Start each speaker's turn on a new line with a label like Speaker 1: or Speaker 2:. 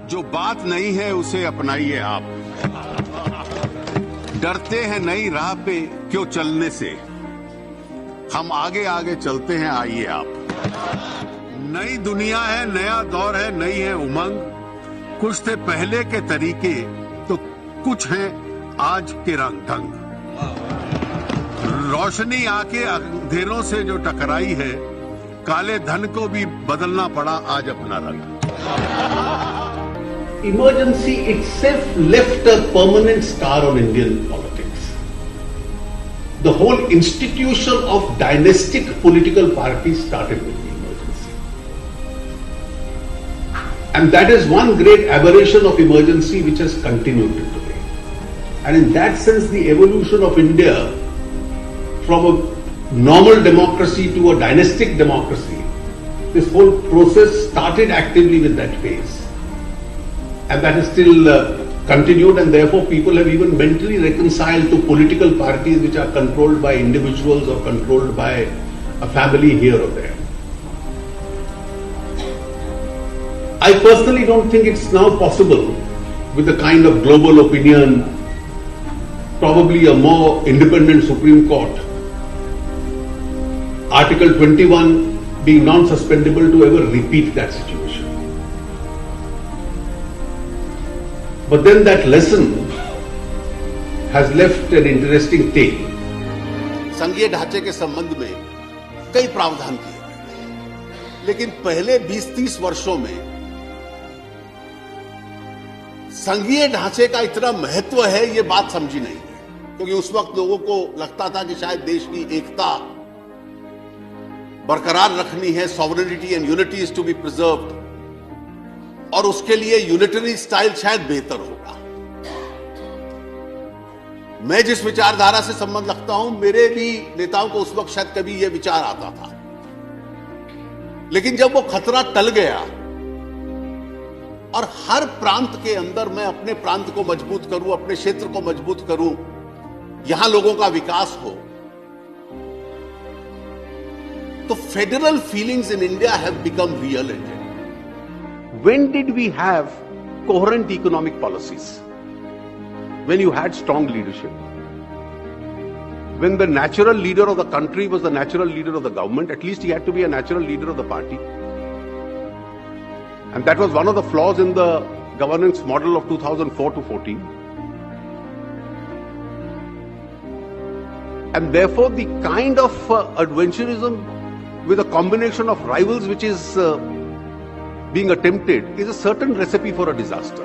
Speaker 1: जो बात नहीं है उसे अपनाइए आप। डरते हैं नई राह पे क्यों चलने से, हम आगे आगे चलते हैं, आइए आप। नई दुनिया है, नया दौर है, नई है उमंग। कुछ थे पहले के तरीके तो कुछ हैं आज के रंग ढंग। रोशनी आके अंधेरों से जो टकराई है, काले धन को भी बदलना पड़ा आज अपना रंग।
Speaker 2: Emergency itself left a permanent scar on Indian politics. The whole institution of dynastic political parties started with the emergency. And that is one great aberration of emergency which has continued till today. And in that sense, the evolution of India from a normal democracy to a dynastic democracy, this whole process started actively with that phase. And that is still continued, and therefore people have even mentally reconciled to political parties which are controlled by individuals or controlled by a family here or there. I personally don't think it's now possible, with the kind of global opinion, probably a more independent Supreme Court, Article 21 being non-suspendable, to ever repeat that situation. But then that lesson has left an interesting tape.
Speaker 3: संघीय ढांचे के संबंध में कई प्रावधान किए गए, लेकिन पहले 20-30 वर्षों में संघीय ढांचे का इतना महत्व है, ये बात समझी नहीं है। क्योंकि उस वक्त लोगों को लगता था कि शायद देश की एकता बरकरार रखनी है, sovereignty and unity is to be preserved, और उसके लिए यूनिटरी स्टाइल शायद बेहतर होगा। मैं जिस विचारधारा से संबंध रखता हूं, मेरे भी नेताओं को उस वक्त शायद कभी यह विचार आता था, लेकिन जब वो खतरा टल गया और हर प्रांत के अंदर मैं अपने प्रांत को मजबूत करूं, अपने क्षेत्र को मजबूत करूं, यहां लोगों का विकास हो, तो federal feelings in India have become real India.
Speaker 2: When did we have coherent economic policies? When you had strong leadership. When the natural leader of the country was the natural leader of the government, at least he had to be a natural leader of the party. And that was one of the flaws in the governance model of 2004 to 14. And therefore the kind of adventurism with a combination of rivals which is being attempted is a certain recipe for a disaster.